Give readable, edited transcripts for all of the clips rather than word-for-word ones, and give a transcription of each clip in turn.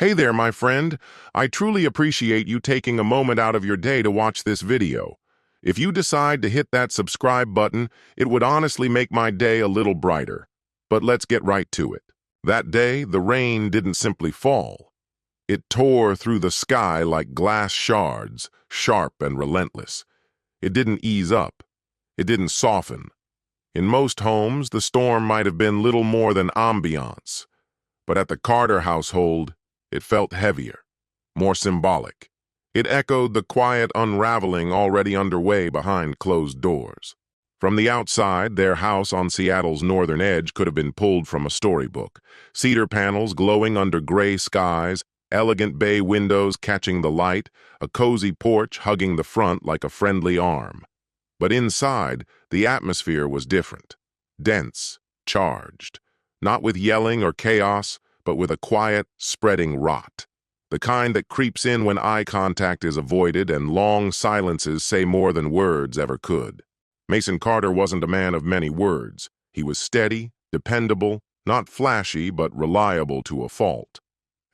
Hey there, my friend. I truly appreciate you taking a moment out of your day to watch this video. If you decide to hit that subscribe button, it would honestly make my day a little brighter. But let's get right to it. That day, the rain didn't simply fall. It tore through the sky like glass shards, sharp and relentless. It didn't ease up. It didn't soften. In most homes, the storm might have been little more than ambiance. But at the Carter household, it felt heavier, more symbolic. It echoed the quiet unraveling already underway behind closed doors. From the outside, their house on Seattle's northern edge could have been pulled from a storybook. Cedar panels glowing under gray skies, elegant bay windows catching the light, a cozy porch hugging the front like a friendly arm. But inside, the atmosphere was different. Dense, charged. Not with yelling or chaos, but with a quiet, spreading rot. The kind that creeps in when eye contact is avoided and long silences say more than words ever could. Mason Carter wasn't a man of many words. He was steady, dependable, not flashy, but reliable to a fault.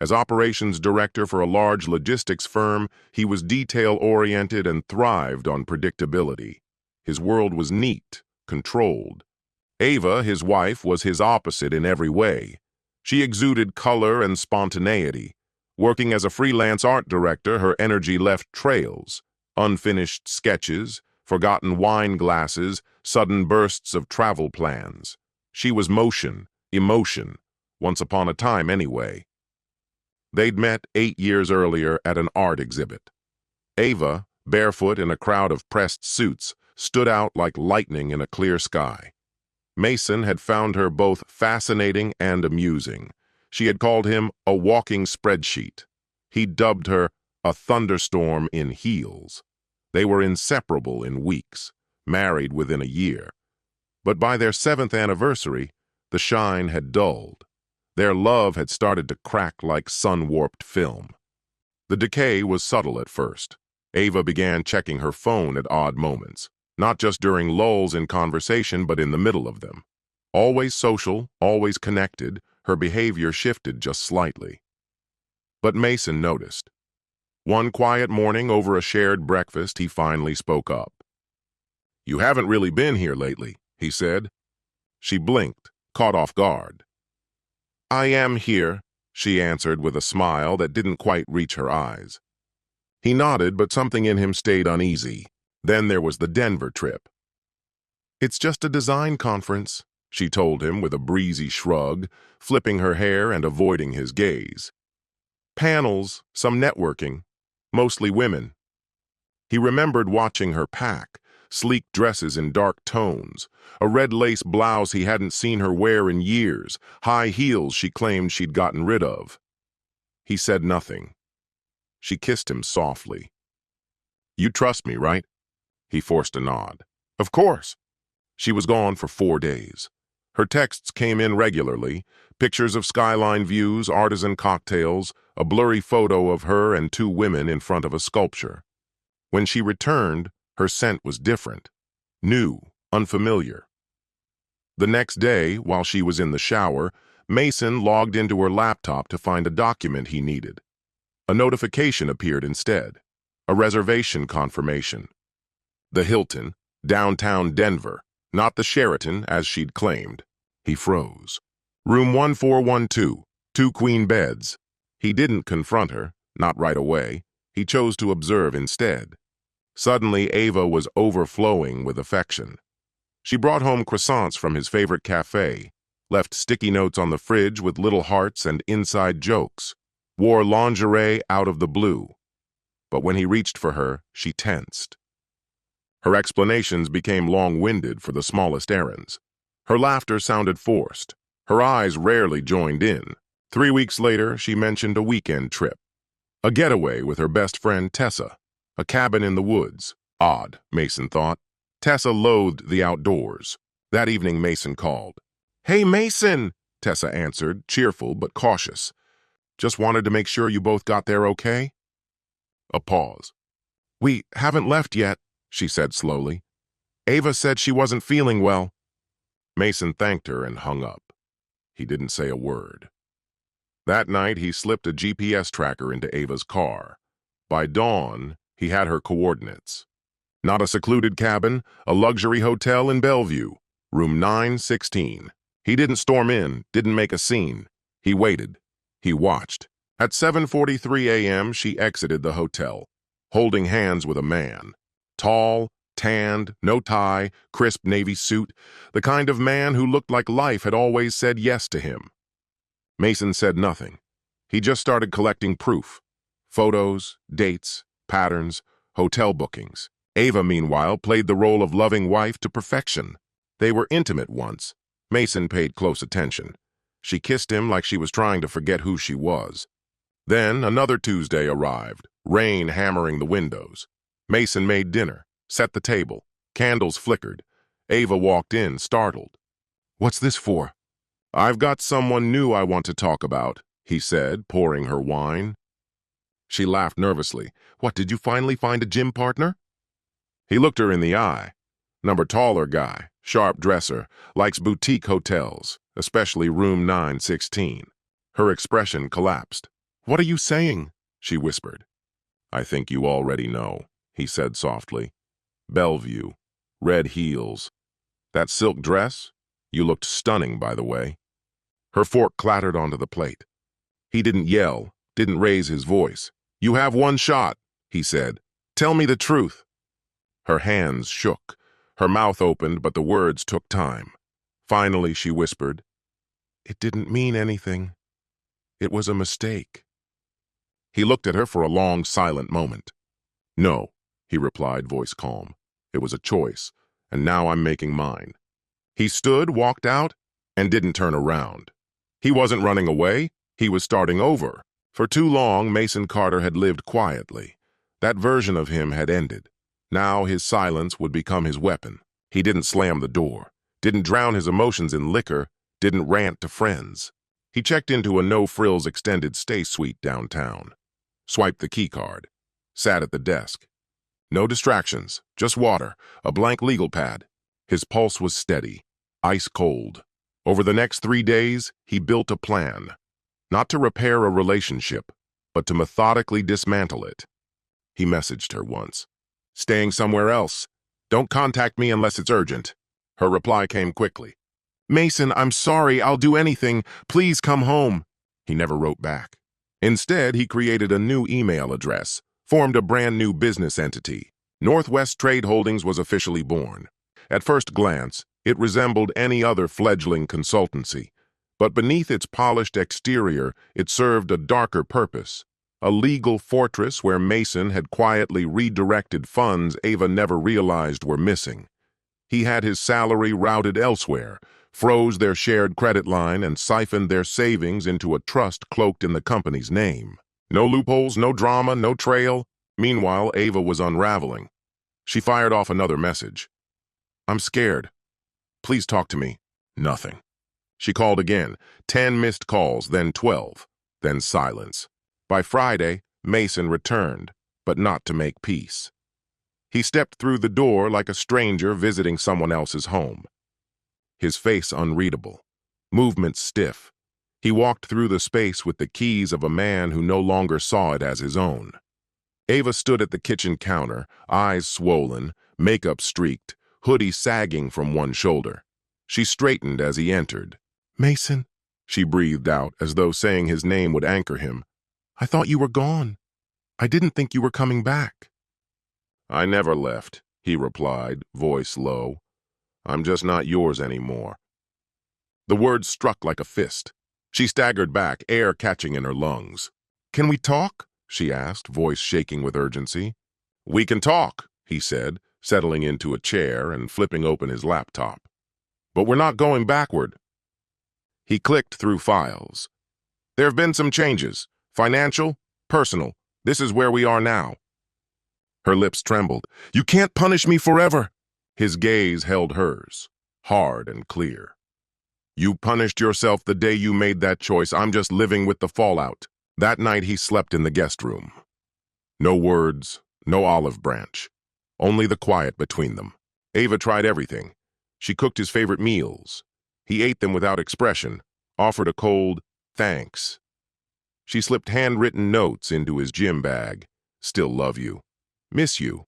As operations director for a large logistics firm, he was detail-oriented and thrived on predictability. His world was neat, controlled. Ava, his wife, was his opposite in every way. She exuded color and spontaneity. Working as a freelance art director, her energy left trails, unfinished sketches, forgotten wine glasses, sudden bursts of travel plans. She was motion, emotion, once upon a time anyway. They'd met 8 years earlier at an art exhibit. Ava, barefoot in a crowd of pressed suits, stood out like lightning in a clear sky. Mason had found her both fascinating and amusing. She had called him a walking spreadsheet. He dubbed her a thunderstorm in heels. They were inseparable in weeks, married within a year. But by their 7th anniversary, the shine had dulled. Their love had started to crack like sun-warped film. The decay was subtle at first. Ava began checking her phone at odd moments. Not just during lulls in conversation, but in the middle of them. Always social, always connected, her behavior shifted just slightly. But Mason noticed. One quiet morning over a shared breakfast, he finally spoke up. "You haven't really been here lately," he said. She blinked, caught off guard. "I am here," she answered with a smile that didn't quite reach her eyes. He nodded, but something in him stayed uneasy. Then there was the Denver trip. "It's just a design conference," she told him with a breezy shrug, flipping her hair and avoiding his gaze. "Panels, some networking, mostly women." He remembered watching her pack, sleek dresses in dark tones, a red lace blouse he hadn't seen her wear in years, high heels she claimed she'd gotten rid of. He said nothing. She kissed him softly. "You trust me, right?" He forced a nod. "Of course." She was gone for 4 days. Her texts came in regularly, pictures of skyline views, artisan cocktails, a blurry photo of her and 2 women in front of a sculpture. When she returned, her scent was different, new, unfamiliar. The next day, while she was in the shower, Mason logged into her laptop to find a document he needed. A notification appeared instead, a reservation confirmation. The Hilton, downtown Denver, not the Sheraton as she'd claimed. He froze. Room 1412, 2 queen beds. He didn't confront her, not right away. He chose to observe instead. Suddenly, Ava was overflowing with affection. She brought home croissants from his favorite cafe, left sticky notes on the fridge with little hearts and inside jokes, wore lingerie out of the blue. But when he reached for her, she tensed. Her explanations became long-winded for the smallest errands. Her laughter sounded forced. Her eyes rarely joined in. 3 weeks later, she mentioned a weekend trip. A getaway with her best friend Tessa. A cabin in the woods. Odd, Mason thought. Tessa loathed the outdoors. That evening, Mason called. "Hey, Mason," Tessa answered, cheerful but cautious. "Just wanted to make sure you both got there okay?" A pause. "We haven't left yet," she said slowly. "Ava said she wasn't feeling well." Mason thanked her and hung up. He didn't say a word. That night, he slipped a GPS tracker into Ava's car. By dawn, he had her coordinates. Not a secluded cabin, a luxury hotel in Bellevue, room 916. He didn't storm in, didn't make a scene. He waited. He watched. At 7:43 a.m., she exited the hotel, holding hands with a man. Tall, tanned, no tie, crisp navy suit, the kind of man who looked like life had always said yes to him. Mason said nothing. He just started collecting proof. Photos, dates, patterns, hotel bookings. Ava, meanwhile, played the role of loving wife to perfection. They were intimate once. Mason paid close attention. She kissed him like she was trying to forget who she was. Then another Tuesday arrived, rain hammering the windows. Mason made dinner, set the table. Candles flickered. Ava walked in, startled. "What's this for?" "I've got someone new I want to talk about," he said, pouring her wine. She laughed nervously. "What, did you finally find a gym partner?" He looked her in the eye. Number taller guy, sharp dresser, likes boutique hotels, especially room 916. Her expression collapsed. "What are you saying?" she whispered. "I think you already know," he said softly. "Bellevue, red heels. That silk dress? You looked stunning, by the way." Her fork clattered onto the plate. He didn't yell, didn't raise his voice. "You have one shot," he said. "Tell me the truth." Her hands shook. Her mouth opened, but the words took time. Finally, she whispered, "It didn't mean anything. It was a mistake." He looked at her for a long, silent moment. "No," he replied, voice calm. "It was a choice, and now I'm making mine." He stood, walked out, and didn't turn around. He wasn't running away. He was starting over. For too long, Mason Carter had lived quietly. That version of him had ended. Now his silence would become his weapon. He didn't slam the door, didn't drown his emotions in liquor, didn't rant to friends. He checked into a no-frills extended stay suite downtown, swiped the keycard, sat at the desk. No distractions, just water, a blank legal pad. His pulse was steady, ice cold. Over the next 3 days, he built a plan. Not to repair a relationship, but to methodically dismantle it. He messaged her once. "Staying somewhere else. Don't contact me unless it's urgent." Her reply came quickly. "Mason, I'm sorry, I'll do anything. Please come home." He never wrote back. Instead, he created a new email address, formed a brand new business entity. Northwest Trade Holdings was officially born. At first glance, it resembled any other fledgling consultancy. But beneath its polished exterior, it served a darker purpose. A legal fortress where Mason had quietly redirected funds Ava never realized were missing. He had his salary routed elsewhere, froze their shared credit line, and siphoned their savings into a trust cloaked in the company's name. No loopholes, no drama, no trail. Meanwhile, Ava was unraveling. She fired off another message. "I'm scared. Please talk to me." Nothing. She called again. 10 missed calls, then 12, then silence. By Friday, Mason returned, but not to make peace. He stepped through the door like a stranger visiting someone else's home. His face unreadable, movements stiff. He walked through the space with the keys of a man who no longer saw it as his own. Ava stood at the kitchen counter, eyes swollen, makeup streaked, hoodie sagging from one shoulder. She straightened as he entered. "Mason," she breathed out, as though saying his name would anchor him. "I thought you were gone. I didn't think you were coming back." "I never left," he replied, voice low. "I'm just not yours anymore." The words struck like a fist. She staggered back, air catching in her lungs. "Can we talk?" she asked, voice shaking with urgency. "We can talk," he said, settling into a chair and flipping open his laptop. "But we're not going backward." He clicked through files. "There have been some changes. Financial, personal. This is where we are now." Her lips trembled. "You can't punish me forever." His gaze held hers, hard and clear. "You punished yourself the day you made that choice. I'm just living with the fallout." That night he slept in the guest room. No words, no olive branch. Only the quiet between them. Ava tried everything. She cooked his favorite meals. He ate them without expression, offered a cold, "thanks." She slipped handwritten notes into his gym bag. Still love you. Miss you.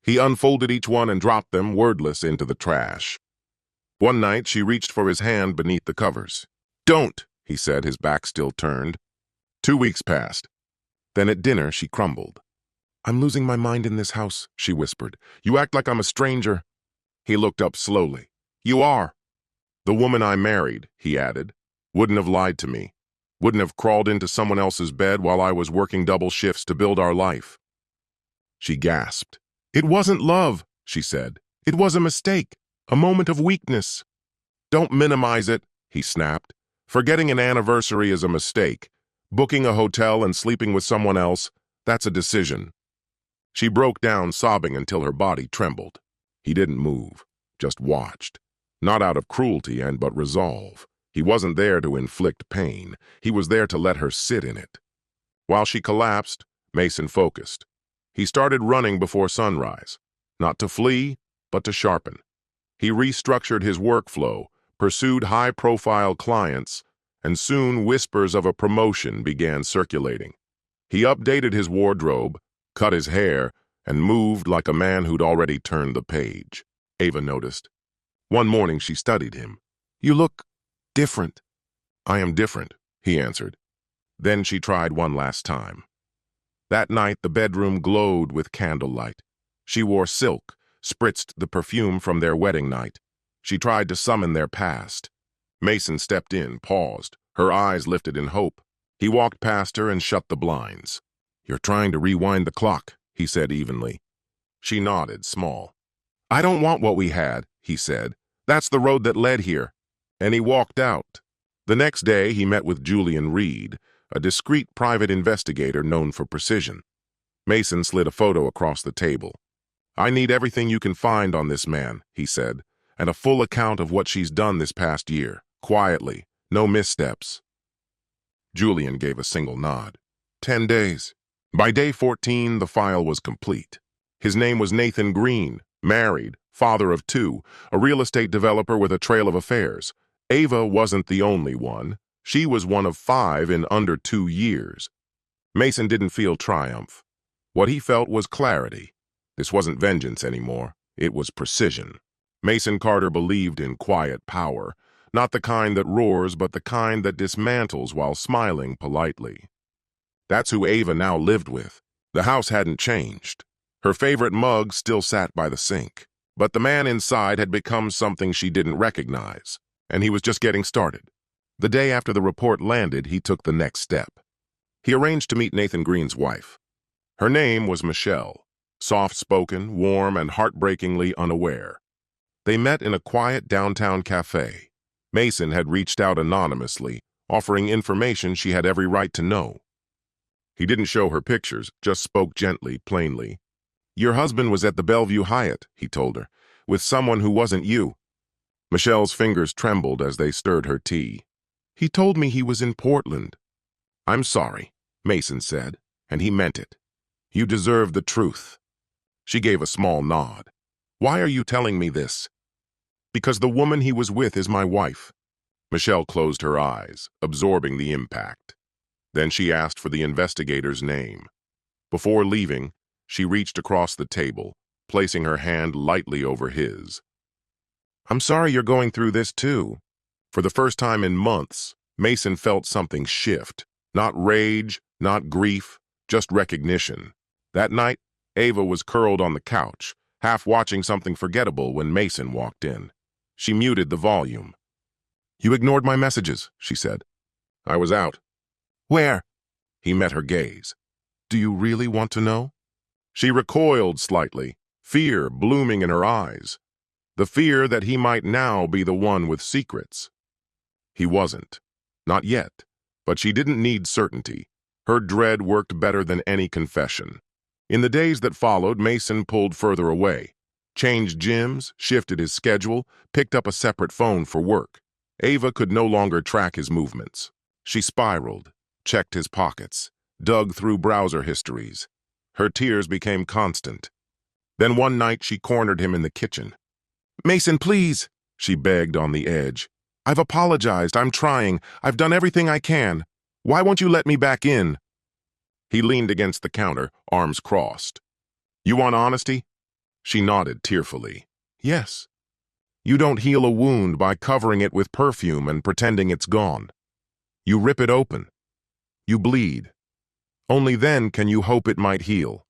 He unfolded each one and dropped them, wordless, into the trash. One night, she reached for his hand beneath the covers. Don't, he said, his back still turned. 2 weeks passed. Then at dinner, she crumbled. I'm losing my mind in this house, she whispered. You act like I'm a stranger. He looked up slowly. You are. The woman I married, he added, wouldn't have lied to me, wouldn't have crawled into someone else's bed while I was working double shifts to build our life. She gasped. It wasn't love, she said. It was a mistake, a moment of weakness. Don't minimize it, he snapped. Forgetting an anniversary is a mistake. Booking a hotel and sleeping with someone else, that's a decision. She broke down, sobbing until her body trembled. He didn't move, just watched. Not out of cruelty but resolve. He wasn't there to inflict pain. He was there to let her sit in it. While she collapsed, Mason focused. He started running before sunrise, not to flee, but to sharpen. He restructured his workflow, pursued high-profile clients, and soon whispers of a promotion began circulating. He updated his wardrobe, cut his hair, and moved like a man who'd already turned the page. Ava noticed. One morning she studied him. You look different. I am different, he answered. Then she tried one last time. That night the bedroom glowed with candlelight. She wore silk, spritzed the perfume from their wedding night. She tried to summon their past. Mason stepped in, paused, her eyes lifted in hope. He walked past her and shut the blinds. You're trying to rewind the clock, he said evenly. She nodded, small. I don't want what we had, he said. That's the road that led here. And he walked out. The next day he met with Julian Reed, a discreet private investigator known for precision. Mason slid a photo across the table. I need everything you can find on this man, he said, and a full account of what she's done this past year, quietly, no missteps. Julian gave a single nod. 10 days. By day 14, the file was complete. His name was Nathan Green, married, father of 2, a real estate developer with a trail of affairs. Ava wasn't the only one. She was one of 5 in under 2 years. Mason didn't feel triumph. What he felt was clarity. This wasn't vengeance anymore. It was precision. Mason Carter believed in quiet power, not the kind that roars, but the kind that dismantles while smiling politely. That's who Ava now lived with. The house hadn't changed. Her favorite mug still sat by the sink. But the man inside had become something she didn't recognize, and he was just getting started. The day after the report landed, he took the next step. He arranged to meet Nathan Green's wife. Her name was Michelle, soft-spoken, warm, and heartbreakingly unaware. They met in a quiet downtown cafe. Mason had reached out anonymously, offering information she had every right to know. He didn't show her pictures, just spoke gently, plainly. Your husband was at the Bellevue Hyatt, he told her, with someone who wasn't you. Michelle's fingers trembled as they stirred her tea. He told me he was in Portland. I'm sorry, Mason said, and he meant it. You deserve the truth. She gave a small nod. Why are you telling me this? Because the woman he was with is my wife. Michelle closed her eyes, absorbing the impact. Then she asked for the investigator's name. Before leaving, she reached across the table, placing her hand lightly over his. I'm sorry you're going through this too. For the first time in months, Mason felt something shift. Not rage, not grief, just recognition. That night, Ava was curled on the couch, half watching something forgettable when Mason walked in. She muted the volume. You ignored my messages, she said. I was out. Where? He met her gaze. Do you really want to know? She recoiled slightly, fear blooming in her eyes. The fear that he might now be the one with secrets. He wasn't. Not yet. But she didn't need certainty. Her dread worked better than any confession. In the days that followed, Mason pulled further away, changed gyms, shifted his schedule, picked up a separate phone for work. Ava could no longer track his movements. She spiraled, checked his pockets, dug through browser histories. Her tears became constant. Then one night she cornered him in the kitchen. Mason, please, she begged on the edge. I've apologized. I'm trying. I've done everything I can. Why won't you let me back in? He leaned against the counter, arms crossed. You want honesty? She nodded tearfully. Yes. You don't heal a wound by covering it with perfume and pretending it's gone. You rip it open. You bleed. Only then can you hope it might heal.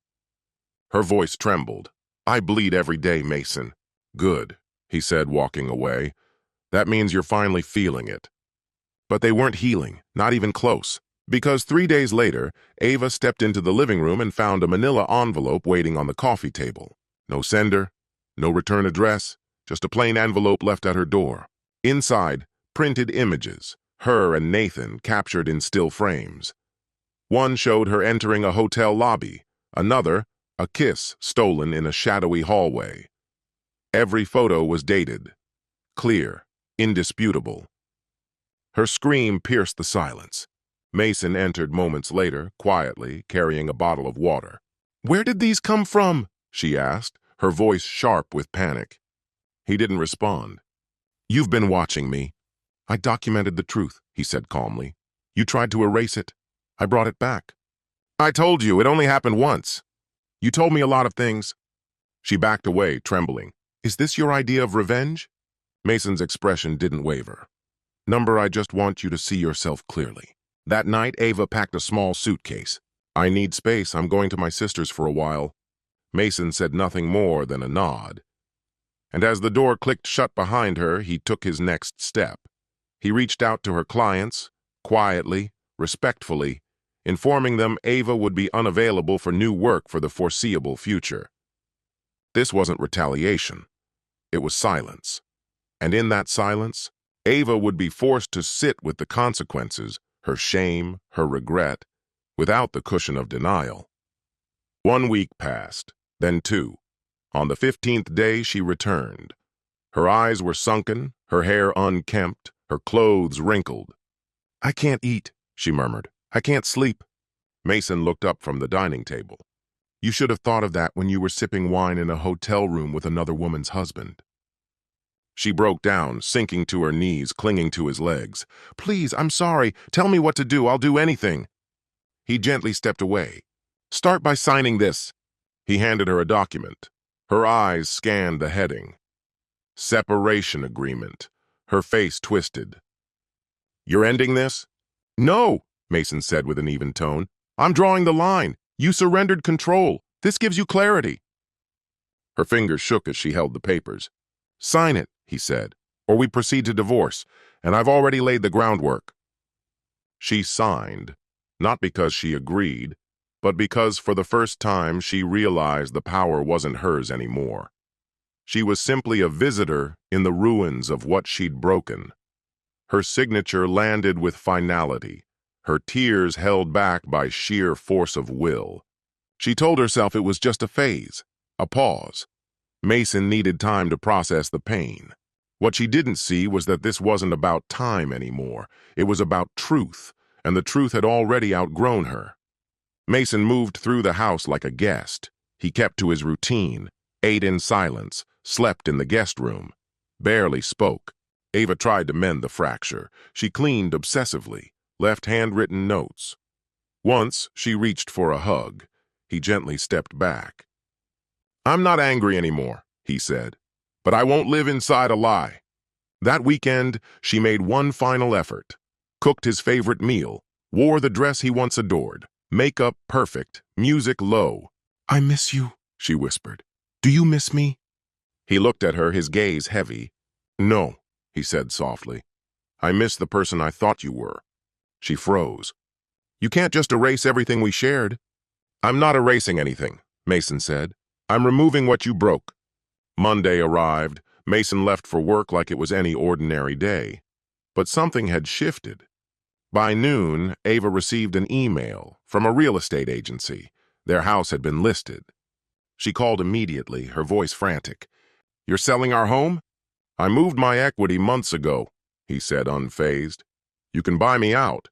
Her voice trembled. I bleed every day, Mason. Good, he said, walking away. That means you're finally feeling it. But they weren't healing, not even close. Because 3 days later, Ava stepped into the living room and found a manila envelope waiting on the coffee table. No sender, no return address, just a plain envelope left at her door. Inside, printed images, her and Nathan captured in still frames. One showed her entering a hotel lobby, another, a kiss stolen in a shadowy hallway. Every photo was dated, clear, indisputable. Her scream pierced the silence. Mason entered moments later, quietly, carrying a bottle of water. Where did these come from? She asked, her voice sharp with panic. He didn't respond. You've been watching me. I documented the truth, he said calmly. You tried to erase it. I brought it back. I told you, it only happened once. You told me a lot of things. She backed away, trembling. Is this your idea of revenge? Mason's expression didn't waver. Number, I just want you to see yourself clearly. That night, Ava packed a small suitcase. I need space. I'm going to my sister's for a while. Mason said nothing more than a nod. And as the door clicked shut behind her, he took his next step. He reached out to her clients, quietly, respectfully, informing them Ava would be unavailable for new work for the foreseeable future. This wasn't retaliation. It was silence. And in that silence, Ava would be forced to sit with the consequences, her shame, her regret, without the cushion of denial. 1 week passed, then 2. On the 15th day, she returned. Her eyes were sunken, her hair unkempt, her clothes wrinkled. I can't eat, she murmured. I can't sleep. Mason looked up from the dining table. You should have thought of that when you were sipping wine in a hotel room with another woman's husband. She broke down, sinking to her knees, clinging to his legs. Please, I'm sorry. Tell me what to do. I'll do anything. He gently stepped away. Start by signing this. He handed her a document. Her eyes scanned the heading. Separation agreement. Her face twisted. You're ending this? No, Mason said with an even tone. I'm drawing the line. You surrendered control. This gives you clarity. Her fingers shook as she held the papers. Sign it, he said, or we proceed to divorce, and I've already laid the groundwork. She signed, not because she agreed, but because for the first time she realized the power wasn't hers anymore. She was simply a visitor in the ruins of what she'd broken. Her signature landed with finality, her tears held back by sheer force of will. She told herself it was just a phase, a pause. Mason needed time to process the pain. What she didn't see was that this wasn't about time anymore. It was about truth, and the truth had already outgrown her. Mason moved through the house like a guest. He kept to his routine, ate in silence, slept in the guest room, barely spoke. Ava tried to mend the fracture. She cleaned obsessively, left handwritten notes. Once, she reached for a hug. He gently stepped back. I'm not angry anymore, he said, but I won't live inside a lie. That weekend, she made one final effort, cooked his favorite meal, wore the dress he once adored, makeup perfect, music low. I miss you, she whispered. Do you miss me? He looked at her, his gaze heavy. No, he said softly. I miss the person I thought you were. She froze. You can't just erase everything we shared. I'm not erasing anything, Mason said. I'm removing what you broke. Monday arrived. Mason left for work like it was any ordinary day. But something had shifted. By noon, Ava received an email from a real estate agency. Their house had been listed. She called immediately, her voice frantic. You're selling our home? I moved my equity months ago, he said, unfazed. You can buy me out,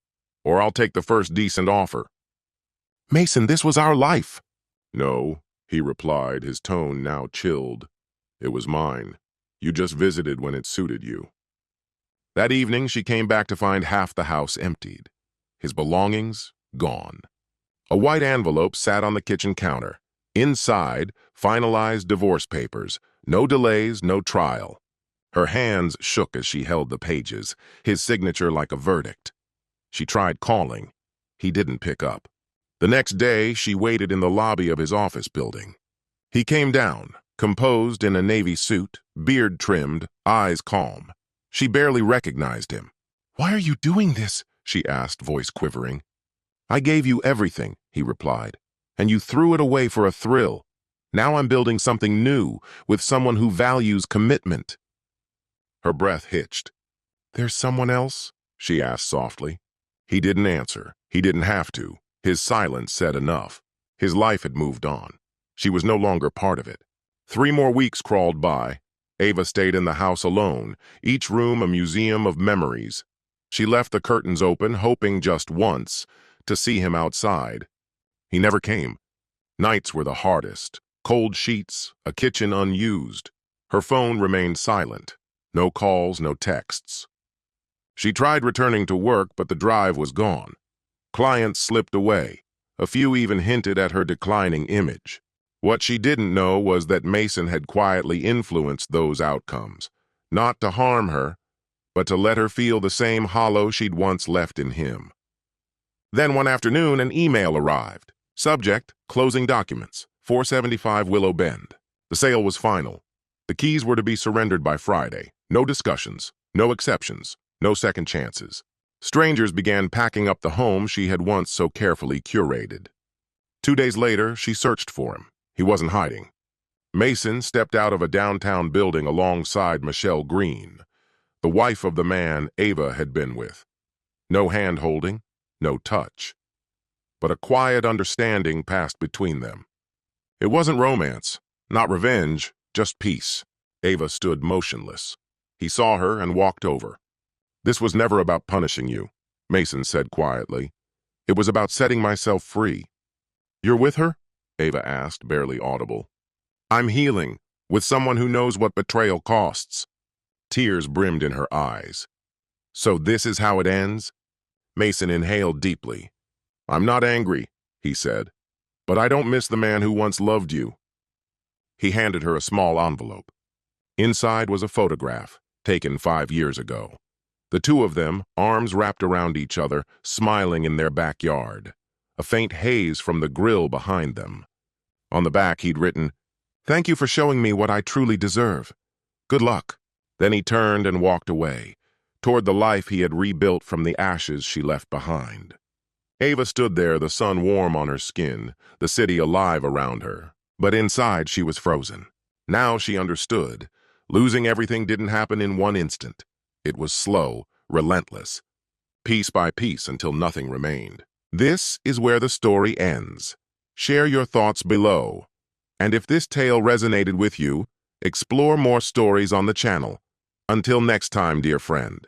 or I'll take the first decent offer. Mason, this was our life. No, he replied, his tone now chilled. It was mine. You just visited when it suited you. That evening, she came back to find half the house emptied. his belongings gone. A white envelope sat on the kitchen counter. Inside, finalized divorce papers. No delays, no trial. Her hands shook as she held the pages, his signature like a verdict. She tried calling. He didn't pick up. The next day, she waited in the lobby of his office building. He came down, composed in a navy suit, beard trimmed, eyes calm. She barely recognized him. "Why are you doing this?" she asked, voice quivering. "I gave you everything," he replied, "and you threw it away for a thrill. Now I'm building something new, with someone who values commitment." Her breath hitched. "There's someone else?" she asked softly. He didn't answer. He didn't have to. His silence said enough. His life had moved on. She was no longer part of it. 3 more weeks crawled by. Ava stayed in the house alone, each room a museum of memories. She left the curtains open, hoping just once to see him outside. He never came. Nights were the hardest. Cold sheets, a kitchen unused. Her phone remained silent. No calls, no texts. She tried returning to work, but the drive was gone. Clients slipped away. A few even hinted at her declining image. What she didn't know was that Mason had quietly influenced those outcomes, not to harm her, but to let her feel the same hollow she'd once left in him. Then one afternoon, an email arrived. Subject, closing documents, 475 Willow Bend. The sale was final. The keys were to be surrendered by Friday. No discussions, no exceptions, no second chances. Strangers began packing up the home she had once so carefully curated. 2 days later, she searched for him. He wasn't hiding. Mason stepped out of a downtown building alongside Michelle Green, the wife of the man Ava had been with. No hand-holding, no touch. But a quiet understanding passed between them. It wasn't romance, not revenge, just peace. Ava stood motionless. He saw her and walked over. "This was never about punishing you," Mason said quietly. "It was about setting myself free." "You're with her?" Ava asked, barely audible. "I'm healing, with someone who knows what betrayal costs." Tears brimmed in her eyes. "So this is how it ends?" Mason inhaled deeply. "I'm not angry," he said, "but I don't miss the man who once loved you." He handed her a small envelope. Inside was a photograph, taken 5 years ago. The two of them, arms wrapped around each other, smiling in their backyard. A faint haze from the grill behind them. On the back he'd written, "Thank you for showing me what I truly deserve. Good luck." Then he turned and walked away, toward the life he had rebuilt from the ashes she left behind. Ava stood there, the sun warm on her skin, the city alive around her. But inside she was frozen. Now she understood. Losing everything didn't happen in one instant. It was slow, relentless, piece by piece until nothing remained. This is where the story ends. Share your thoughts below. And if this tale resonated with you, explore more stories on the channel. Until next time, dear friend.